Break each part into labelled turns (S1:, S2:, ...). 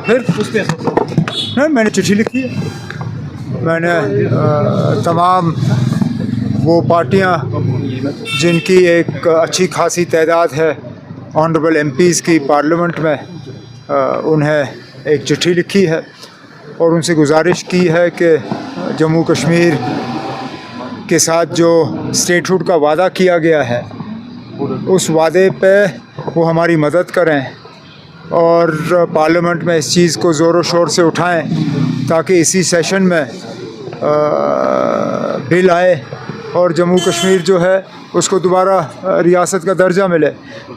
S1: फिर नहीं, मैंने चिट्ठी लिखी है। मैंने तमाम वो पार्टियां जिनकी एक अच्छी खासी तादाद है ऑनरेबल एमपीज़ की पार्लियामेंट में, उन्हें एक चिट्ठी लिखी है और उनसे गुजारिश की है कि जम्मू कश्मीर के साथ जो स्टेटहुड का वादा किया गया है उस वादे पे वो हमारी मदद करें और पार्लियामेंट में इस चीज़ को ज़ोरों शोर से उठाएं ताकि इसी सेशन में बिल आए और जम्मू कश्मीर जो है उसको दोबारा रियासत का दर्जा मिले।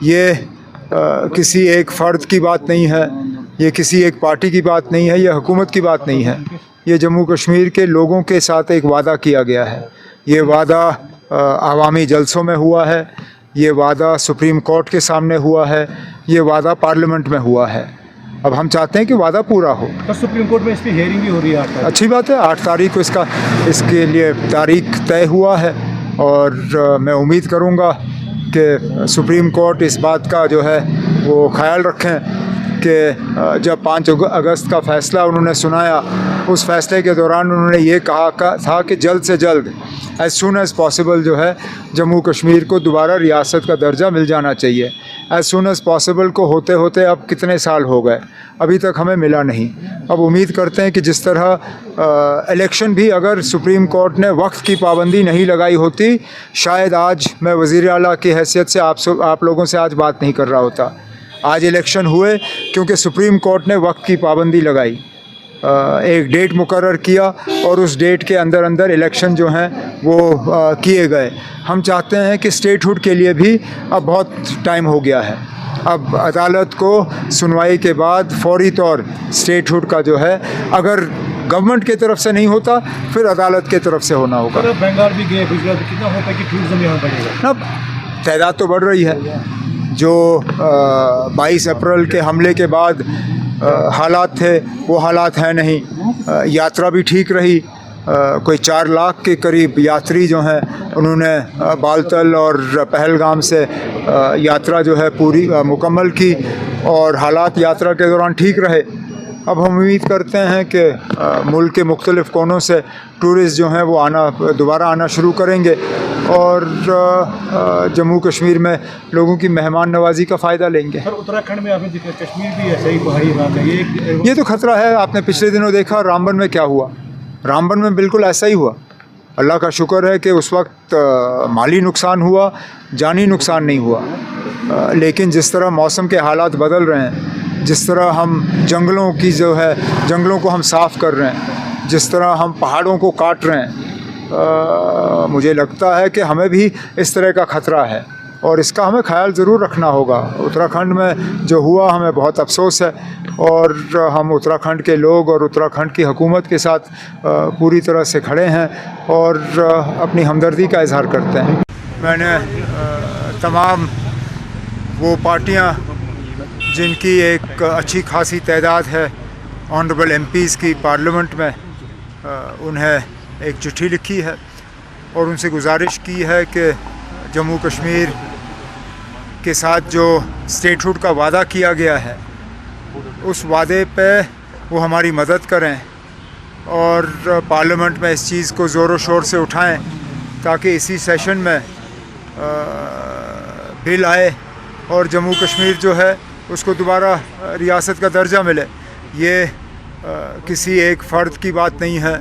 S1: ये किसी एक फ़र्द की बात नहीं है, ये किसी एक पार्टी की बात नहीं है, ये हुकूमत की बात नहीं है। ये जम्मू कश्मीर के लोगों के साथ एक वादा किया गया है। ये वादा अवामी जलसों में हुआ है, ये वादा सुप्रीम कोर्ट के सामने हुआ है, ये वादा पार्लियामेंट में हुआ है। अब हम चाहते हैं कि वादा पूरा हो।
S2: तो सुप्रीम कोर्ट में इसकी हेयरिंग भी हो रही है 8 तारीख।
S1: अच्छी बात है, 8 तारीख को इसके लिए तारीख तय हुआ है और मैं उम्मीद करूंगा कि सुप्रीम कोर्ट इस बात का जो है वो ख्याल रखें कि जब 5 अगस्त का फ़ैसला उन्होंने सुनाया, उस फ़ैसले के दौरान उन्होंने ये कहा था कि जल्द से जल्द एज़ सून एज़ पॉसिबल जो है जम्मू कश्मीर को दोबारा रियासत का दर्जा मिल जाना चाहिए। एज़ सून एज़ पॉसिबल को होते होते अब कितने साल हो गए, अभी तक हमें मिला नहीं। अब उम्मीद करते हैं कि जिस तरह इलेक्शन भी अगर सुप्रीम कोर्ट ने वक्त की पाबंदी नहीं लगाई होती, शायद आज मैं वज़ीर आला की हैसियत से आप लोगों से आज बात नहीं कर रहा होता। आज इलेक्शन हुए क्योंकि सुप्रीम कोर्ट ने वक्त की पाबंदी लगाई, एक डेट मुकर्रर किया और उस डेट के अंदर इलेक्शन जो हैं वो किए गए। हम चाहते हैं कि स्टेटहुड के लिए भी अब बहुत टाइम हो गया है। अब अदालत को सुनवाई के बाद फौरी तौर स्टेटहुड का जो है, अगर गवर्नमेंट की तरफ से नहीं होता फिर अदालत की तरफ से होना होगा।
S2: तो बंगाल भी गए, गुजरात भी, कितना होता है कि टूरिज्म यहाँ बढ़ेगा?
S1: अब तादाद तो बढ़ रही है। जो 22 अप्रैल के हमले के बाद हालात थे वो हालात हैं नहीं। यात्रा भी ठीक रही। कोई 4 लाख के करीब यात्री जो हैं उन्होंने बालतल और पहलगाम से यात्रा जो है पूरी मुकम्मल की और हालात यात्रा के दौरान ठीक रहे। अब हम उम्मीद करते हैं कि मुल्क के मुख्तलिफ़ कोनों से टूरिस्ट जो हैं वो दोबारा आना शुरू करेंगे और जम्मू कश्मीर में लोगों की मेहमान नवाजी का फ़ायदा लेंगे।
S2: सर, उत्तराखंड में आपने जिक्र, कश्मीर भी ऐसा ही पहाड़ी इलाका है,
S1: ये तो खतरा है। आपने पिछले दिनों देखा रामबन में क्या हुआ। रामबन में बिल्कुल ऐसा ही हुआ। अल्लाह का शुक्र है कि उस वक्त माली नुकसान हुआ, जानी नुकसान नहीं हुआ। लेकिन जिस तरह मौसम के हालात बदल रहे हैं, जिस तरह हम जंगलों को हम साफ़ कर रहे हैं, जिस तरह हम पहाड़ों को काट रहे हैं, मुझे लगता है कि हमें भी इस तरह का ख़तरा है और इसका हमें ख्याल ज़रूर रखना होगा। उत्तराखंड में जो हुआ हमें बहुत अफसोस है और हम उत्तराखंड के लोग और उत्तराखंड की हुकूमत के साथ पूरी तरह से खड़े हैं और अपनी हमदर्दी का इजहार करते हैं। मैंने तमाम वो पार्टियां जिनकी एक अच्छी खासी तादाद है ऑनरेबल एमपीज़ की पार्लियामेंट में, उन्हें एक चिट्ठी लिखी है और उनसे गुजारिश की है कि जम्मू कश्मीर के साथ जो स्टेटहुड का वादा किया गया है उस वादे पे वो हमारी मदद करें और पार्लियामेंट में इस चीज़ को ज़ोरों शोर से उठाएं ताकि इसी सेशन में बिल आए और जम्मू कश्मीर जो है उसको दोबारा रियासत का दर्जा मिले। ये किसी एक फ़र्द की बात नहीं है,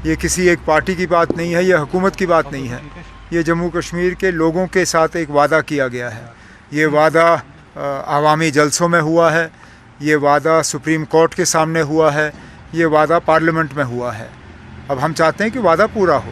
S1: ये किसी एक पार्टी की बात नहीं है, ये हुकूमत की बात नहीं है। ये जम्मू कश्मीर के लोगों के साथ एक वादा किया गया है। ये वादा अवामी जलसों में हुआ है, ये वादा सुप्रीम कोर्ट के सामने हुआ है, ये वादा पार्लियामेंट में हुआ है। अब हम चाहते हैं कि वादा पूरा हो।